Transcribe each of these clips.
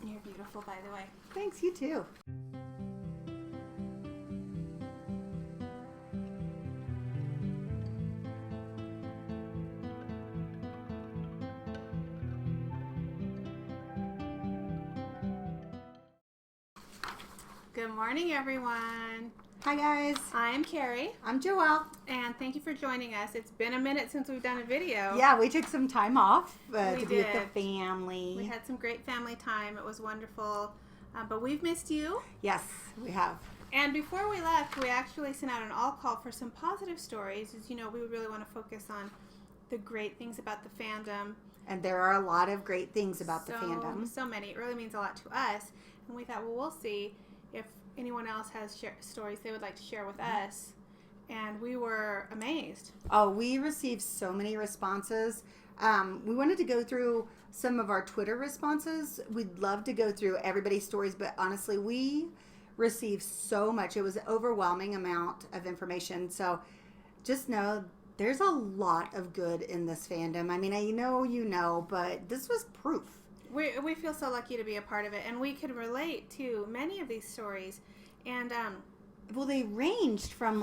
You're beautiful, by the way. Thanks, you too. Good morning, everyone. Hi, guys. I'm Carrie, I'm Joelle. and thank you for joining us. It's been a minute since we've done a video. Yeah, we took some time off We to be with did. the family. We had some great family time. It was wonderful. But we've missed you. Yes, we have. And before we left, we actually sent out an all call for some positive stories. As you know, we really want to focus on the great things about the fandom. And there are a lot of great things about the fandom. So many. It really means a lot to us. And we thought, well, we'll see if anyone else has stories they would like to share with us. And we were amazed. Oh, we received so many responses. We wanted to go through some of our Twitter responses. We'd love to go through everybody's stories, but honestly, we received so much. It was an overwhelming amount of information. So just know there's a lot of good in this fandom. I mean, I know you know, but this was proof. We feel so lucky to be a part of it, and we could relate to many of these stories. And well, they ranged from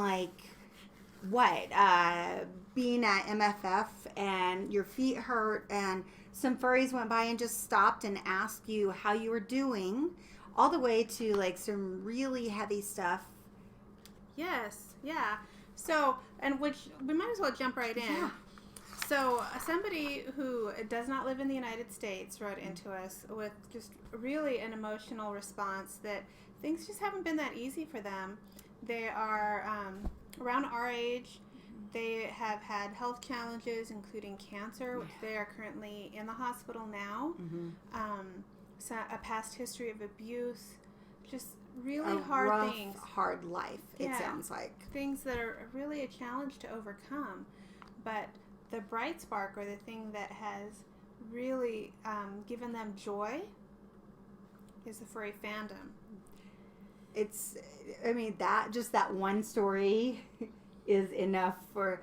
being at MFF and your feet hurt, and some furries went by and just stopped and asked you how you were doing, all the way to some really heavy stuff. yes, yeah. So, and which we might as well jump right in. Yeah. So, somebody who does not live in the United States wrote into us with just really an emotional response that things just haven't been that easy for them. They are around our age. They have had health challenges, including cancer, which they are currently in the hospital now. So a past history of abuse, just really hard things. Hard life, it sounds like. Things that are really a challenge to overcome. But the bright spark, or the thing that has really given them joy, is the furry fandom. That one story is enough for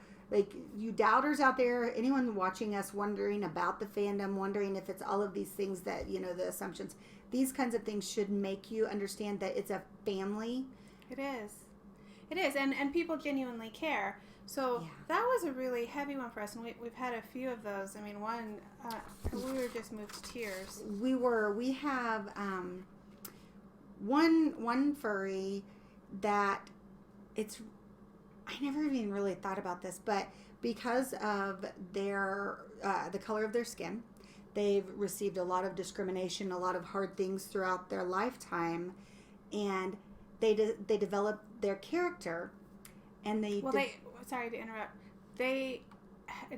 you doubters out there, anyone watching us wondering about the fandom, wondering if it's all of these things that, the assumptions. These kinds of things should make you understand that it's a family. It is, and people genuinely care. So that was a really heavy one for us, and we've had a few of those. I mean, one, we were just moved to tears. We have one furry that I never even really thought about this, but because of their the color of their skin, they've received a lot of discrimination, a lot of hard things throughout their lifetime, and they develop their character, and sorry to interrupt. They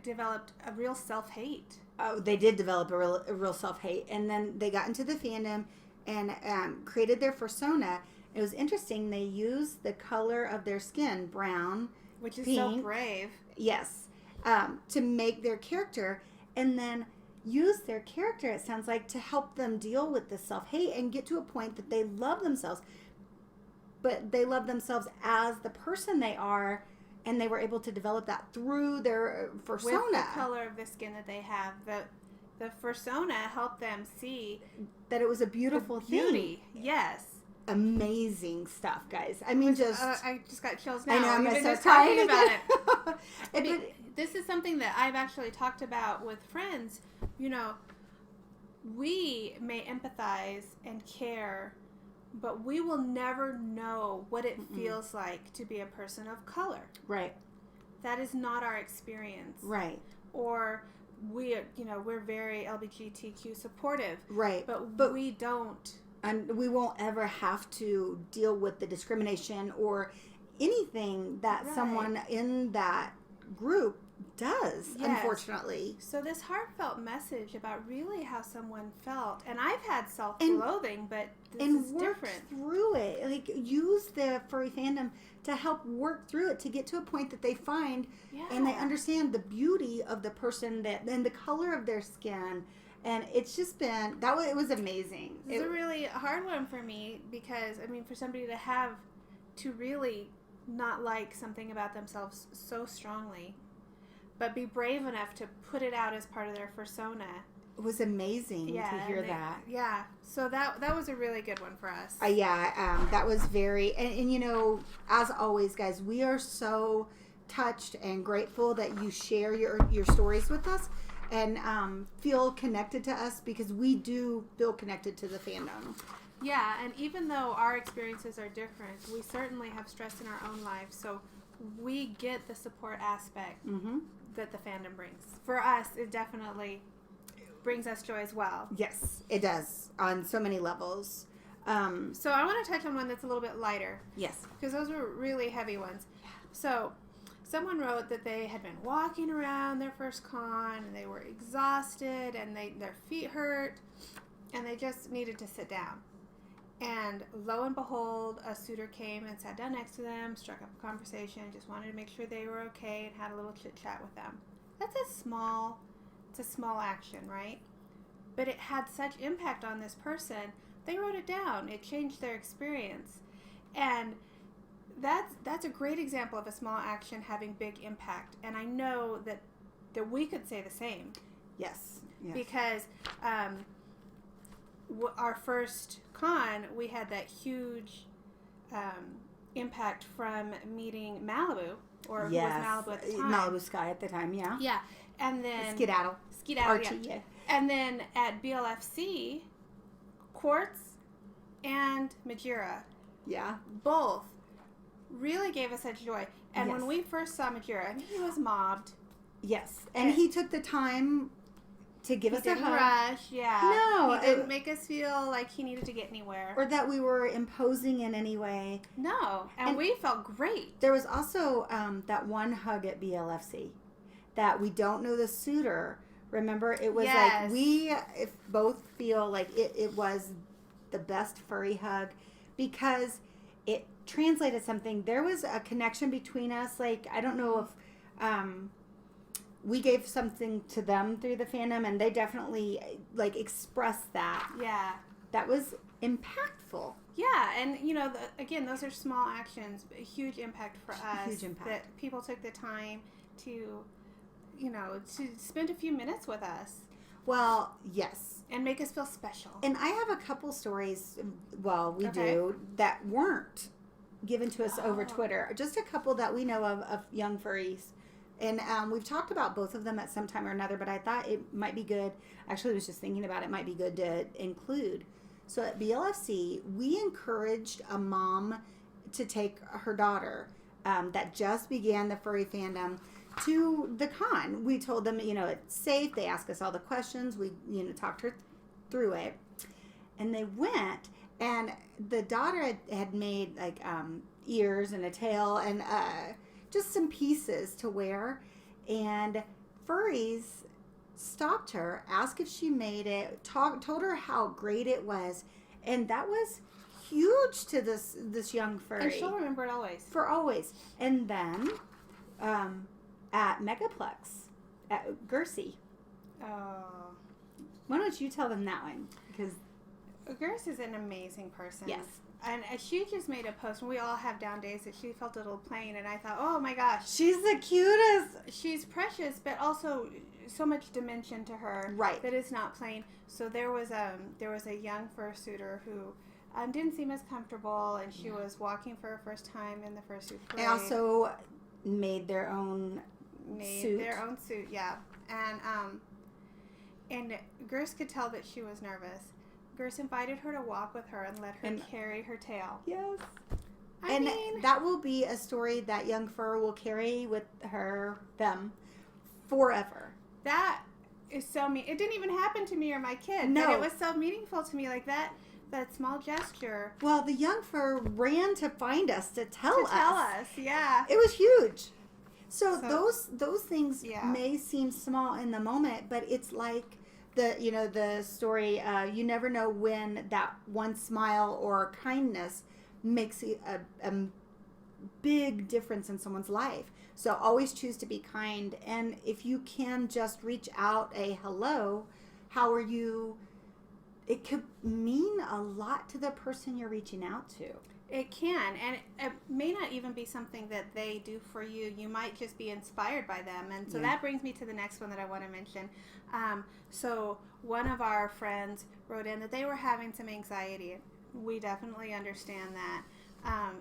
developed a real self-hate. Oh, they did develop a real self-hate, and then they got into the fandom and created their persona. It was interesting. They used the color of their skin, brown, which is pink, so brave. Yes, to make their character, and then use their character, it sounds like, to help them deal with the self-hate and get to a point that they love themselves. But they love themselves as the person they are, and they were able to develop that through their persona. With the color of the skin that they have, the persona helped them see that it was a beautiful beauty. Thing. Yes. Amazing stuff, guys. I mean, I just got chills now. I know, I'm even so just talking about it. This is something that I've actually talked about with friends. We may empathize and care, but we will never know what it feels like to be a person of color. Right. That is not our experience. Right. Or we're very LGBTQ supportive. Right. But we don't. And we won't ever have to deal with the discrimination or anything that someone in that group does, unfortunately. So this heartfelt message about really how someone felt, and I've had self-loathing, but this is different. Through it, use the furry fandom to help work through it, to get to a point that they find and they understand the beauty of the person and the color of their skin. And it's just been, it was amazing. It's a really hard one for me because, for somebody to really not like something about themselves so strongly, but be brave enough to put it out as part of their persona. It was amazing to hear that. Yeah. So that was a really good one for us. That was very, and you know, as always, guys, we are so touched and grateful that you share your stories with us and feel connected to us, because we do feel connected to the fandom. Yeah, and even though our experiences are different, we certainly have stress in our own lives, so we get the support aspect that the fandom brings. For us, it definitely brings us joy as well. Yes, it does on so many levels. So I want to touch on one that's a little bit lighter. Yes. Because those were really heavy ones. So someone wrote that they had been walking around their first con and they were exhausted and their feet hurt and they just needed to sit down. And lo and behold, a suitor came and sat down next to them, struck up a conversation, just wanted to make sure they were okay and had a little chit chat with them. It's a small action, right? But it had such impact on this person. They wrote it down. It changed their experience. And that's a great example of a small action having big impact. And I know that we could say the same. Yes. Because our first con, we had that huge impact from meeting Malibu, or who was Malibu at the time. Malibu Sky at the time, yeah. Yeah. And then Skedaddle, RT, yeah. And then at BLFC, Quartz and Majira, yeah, both really gave us such joy. And Yes. when we first saw Majira, and he was mobbed. Yes, and he took the time to give us a didn't hug. rush, yeah. No, he didn't make us feel like he needed to get anywhere. Or that we were imposing in any way. No, and we felt great. There was also that one hug at BLFC that we don't know the suitor. Remember, it was like we both feel like it was the best furry hug because it translated something. There was a connection between us. Like, I don't know if we gave something to them through the fandom, and they definitely like expressed that. Yeah. That was impactful. Yeah, and you know, again, those are small actions, but a huge impact for us. Huge impact. That people took the time to, you know, to spend a few minutes with us. Well, yes. And make us feel special. And I have a couple stories, we Okay. do, that weren't given to us over Twitter. Just a couple that we know of young furries. And we've talked about both of them at some time or another, but I thought it might be good. Actually, I was just thinking about it might be good to include. So at BLFC, we encouraged a mom to take her daughter that just began the furry fandom to the con. We told them, you know, it's safe. They asked us all the questions. We, you know, talked her through it. And they went, and the daughter had made like ears and a tail and just some pieces to wear. And furries stopped her, asked if she made it, told her how great it was. And that was huge to this young furry. And she'll remember it always. For always. And then at Megaplex, at Gersi. Oh. Why don't you tell them that one? Because Gerst is an amazing person. Yes. And she just made a post, and we all have down days that she felt a little plain, and I thought, oh my gosh. she's the cutest. She's precious, but also so much dimension to her. Right. That is not plain. So there was a young fursuiter who didn't seem as comfortable, and she was walking for her first time in the fursuit parade. They also made their own suit. Yeah. And Gerst could tell that she was nervous. Gerst invited her to walk with her and let her carry her tail. Yes. I mean, that will be a story that young fur will carry with them forever. that is so mean. It didn't even happen to me or my kid. No. But it was so meaningful to me, like that small gesture. Well, the young fur ran to find us to tell us. Yeah. It was huge. So So- those things may seem small in the moment, but it's like the story. You never know when that one smile or kindness makes a big difference in someone's life. So always choose to be kind, and if you can just reach out a hello, how are you? It could mean a lot to the person you're reaching out to. It can, and it may not even be something that they do for you. You might just be inspired by them. And so Yeah. that brings me to the next one that I want to mention. So one of our friends wrote in that they were having some anxiety. We definitely understand that.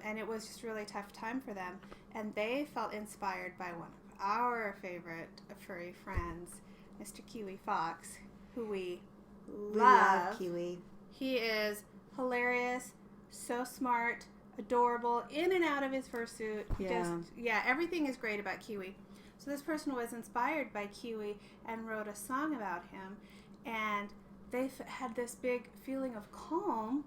And it was just a really tough time for them. And they felt inspired by one of our favorite furry friends, Mr. Kiwi Fox, who we love. Kiwi. He is hilarious, so smart, adorable, in and out of his fursuit. Everything is great about Kiwi. So this person was inspired by Kiwi and wrote a song about him, and they had this big feeling of calm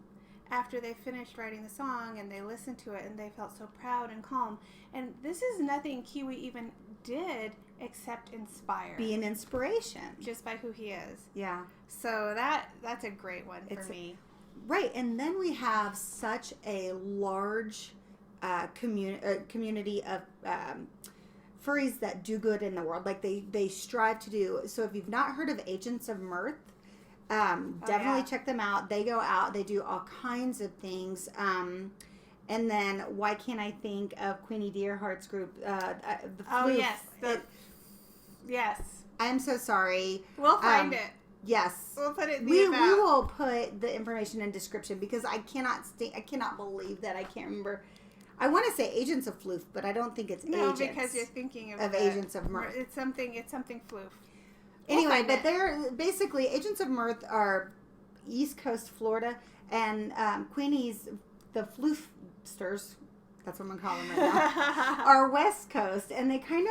after they finished writing the song, and they listened to it, and they felt so proud and calm. And this is nothing Kiwi even did except inspire. Be an inspiration. Just by who he is. Yeah. So that's a great one for me. Right, and then we have such a large community of furries that do good in the world. Like they strive to do. So if you've not heard of Agents of Mirth, definitely check them out. They go out, they do all kinds of things. And then why can't I think of Queenie Deerheart's group? The Floof. Yes. I'm so sorry. We'll find it. Yes, we'll put it in the we will put the information in description because I cannot believe that I can't remember. I want to say Agents of Floof, but I don't think it's Agents. No, because you're thinking of Agents of Mirth. It's something Floof. Anyway, but they're basically Agents of Mirth are East Coast Florida, and Queenie's the Floofsters. That's what I'm gonna call them right now. Are West Coast, and they kind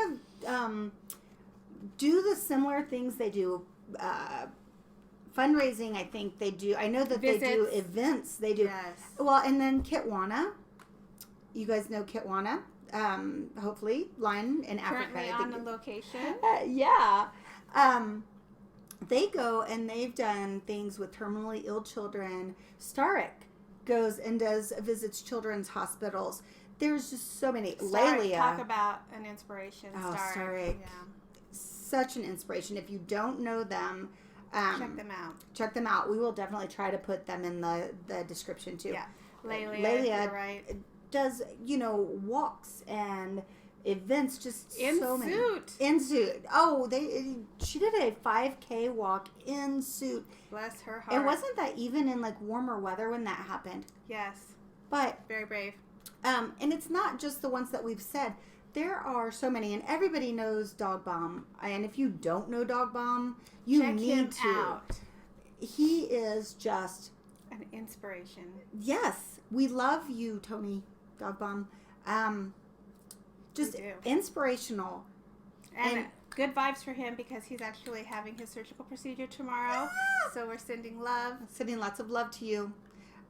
of do the similar things they do. Fundraising, I think they do. I know that Visits. They do events. They do. Yes. Well, and then Kitwana. You guys know Kitwana. Hopefully, Lion in Africa. Currently on the location. Yeah. They go and they've done things with terminally ill children. Starrick goes and visits children's hospitals. There's just so many. Lelia. Talk about an inspiration. Starrick. Yeah. Such an inspiration. If you don't know them, check them out. We will definitely try to put them in the description too. Yeah, Lelia right. does walks and events, just in so suit. Many in suit. Oh, she did a 5K walk in suit. Bless her heart. And wasn't that even in like warmer weather when that happened? Yes, but very brave. And it's not just the ones that we've said. There are so many, and everybody knows Dog Bomb. And if you don't know Dog Bomb, you check need him to. Out. He is just an inspiration. Yes, we love you, Tony Dog Bomb. Just inspirational, and good vibes for him because he's actually having his surgical procedure tomorrow. So we're sending lots of love to you.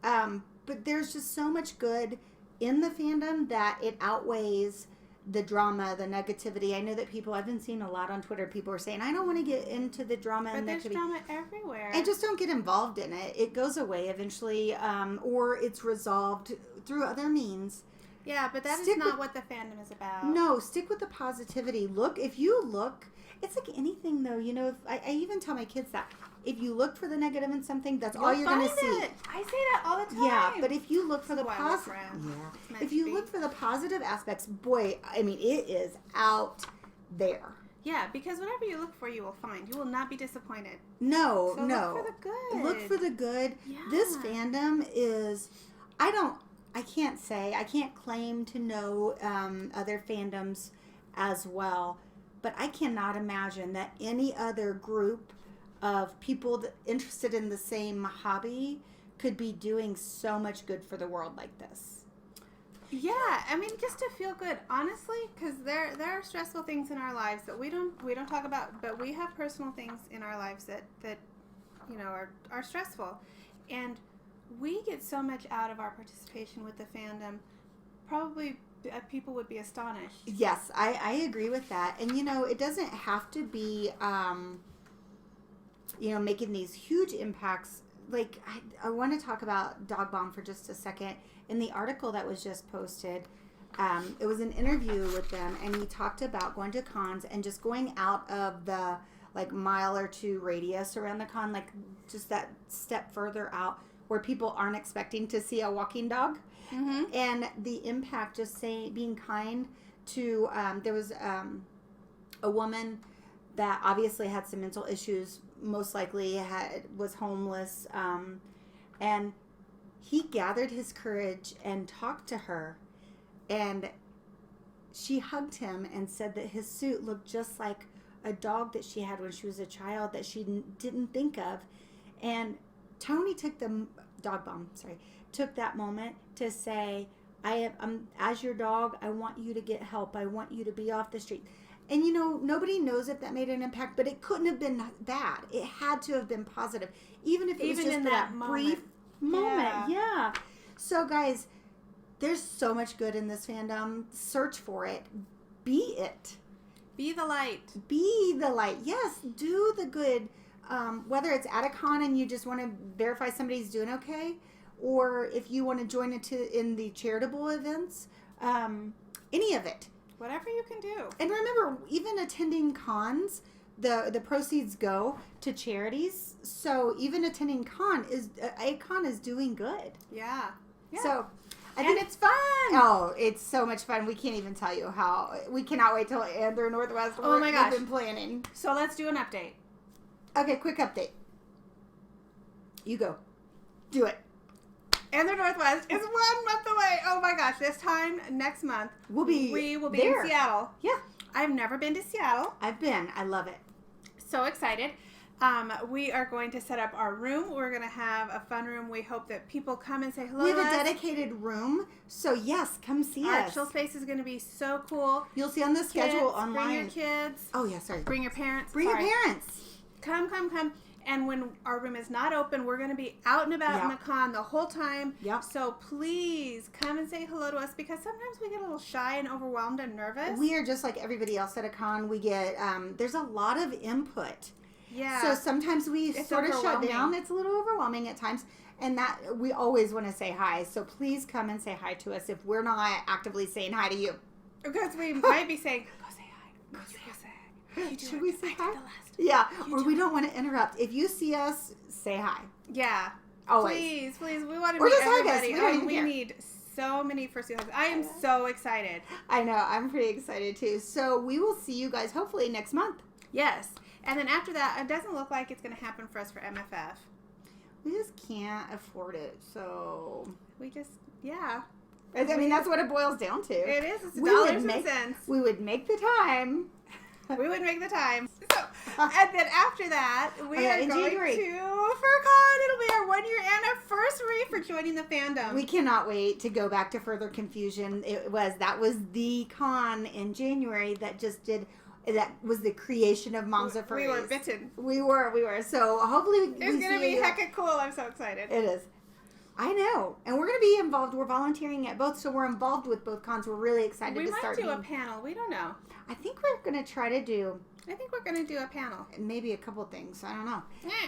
But there's just so much good in the fandom that it outweighs the drama, the negativity. I know that I've been seeing a lot on Twitter, people are saying, I don't want to get into the drama and negativity. But there's drama everywhere. And just don't get involved in it. It goes away eventually, or it's resolved through other means. Yeah, but that is not what the fandom is about. No, stick with the positivity. If you look, it's like anything though, if I even tell my kids that. If you look for the negative in something, that's all you're going to see. I say that all the time. Yeah, but if you look for the positive, if you look for the positive aspects, boy, I mean, it is out there. Yeah, because whatever you look for, you will find. You will not be disappointed. No. Look for the good. Look for the good. Yeah. This fandom is, I can't claim to know other fandoms as well, but I cannot imagine that any other group of people interested in the same hobby could be doing so much good for the world like this. Yeah, I mean, just to feel good, honestly, because there are stressful things in our lives that we don't talk about, but we have personal things in our lives that are stressful, and we get so much out of our participation with the fandom. Probably people would be astonished. Yes, I agree with that, and it doesn't have to be making these huge impacts. Like, I want to talk about Dog Bomb for just a second. In the article that was just posted, it was an interview with them, and he talked about going to cons and just going out of the, like, mile or two radius around the con, like, just that step further out. where people aren't expecting to see a walking dog. Mm-hmm. And the impact, just saying, being kind to, there was a woman that obviously had some mental issues, most likely was homeless, and he gathered his courage and talked to her, and she hugged him and said that his suit looked just like a dog that she had when she was a child that she didn't think of. And Tony took took that moment to say, I'm as your dog, I want you to get help. I want you to be off the street. And nobody knows if that made an impact, but it couldn't have been bad. It had to have been positive, even if it was just in for that brief moment. Yeah. Yeah. So guys, there's so much good in this fandom. Search for it. Be it. Be the light. Be the light. Yes, do the good. Whether it's at a con and you just want to verify somebody's doing okay, or if you want to join in the charitable events, any of it. Whatever you can do. And remember, even attending cons, the proceeds go to charities. So even attending a con is doing good. Yeah. So I And think it's fun. Oh, it's so much fun. We can't even tell you how. We cannot wait till Andrew Northwest. Oh my gosh. We've been planning. So let's do an update. Okay, quick update. You go. Do it. And the Northwest is 1 month away. Oh my gosh. This time next month, we will be there. in Seattle. Yeah. I've never been to Seattle. I've been. I love it. So excited. We are going to set up our room. We're going to have a fun room. We hope that people come and say hello We have to a us. dedicated room. So, yes, come see Our us. actual space is going to be so cool. You'll see on the schedule Kids, online. Bring your kids. Oh, yeah, sorry. Bring your parents. Bring Sorry. your parents. Come. And when our room is not open, we're going to be out and about in Yep. the con the whole time. Yep. So please come and say hello to us, because sometimes we get a little shy and overwhelmed and nervous. We are just like everybody else at a con. We get, there's a lot of input. Yeah. So sometimes we It's sort of shut overwhelming. down. It's a little overwhelming at times. And that we always want to say hi. So please come and say hi to us if we're not actively saying hi to you. Because we might be saying, go say hi. Go say hi. You do Should it. we say I did hi? the last. Yeah. You Or do we it. don't want to interrupt. If you see us, say hi. Yeah. Always. Please. We want to Or meet just hug us. everybody. We don't even We care. need so many first hugs. I am so excited. I know. I'm pretty excited too. So we will see you guys hopefully next month. Yes. And then after that, it doesn't look like it's going to happen for us for MFF. We just can't afford it. So, We just, yeah. I mean, that's what it boils down to. It is. It's We would dollars and make- cents. We would make the time. We would make the time. So, and then after that, we Oh, yeah, are in going January. to FurCon. It'll be our 1-year anniversary for joining the fandom. We cannot wait to go back to Further Confusion. That was the con in January that was the creation of Moms of Furries. We were bitten. We were. So hopefully It's going to be you. hecka cool. I'm so excited. It is. I know. And we're going to be involved. We're volunteering at both, so we're involved with both cons. We're really excited We to might start do a being- panel. We don't know. I think we're going to try to do I think we're going to do a panel. maybe a couple things. I don't know. Eh.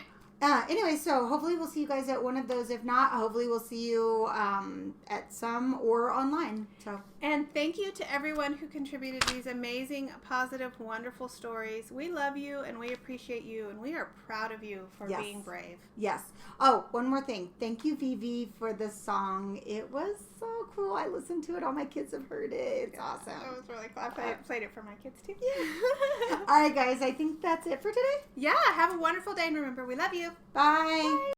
Anyway, so hopefully we'll see you guys at one of those. If not, hopefully we'll see you at some or online. So And thank you to everyone who contributed these amazing, positive, wonderful stories. We love you and we appreciate you and we are proud of you for Yes. being brave. yes. Oh, one more thing. Thank you, Vivi, for the song. It was so cool. I listened to it. All my kids have heard it. It's awesome. That was really cool. I played it for my kids too. All right, guys. I think that's it for today. Yeah, have a wonderful day and remember, we love you. Bye. Bye.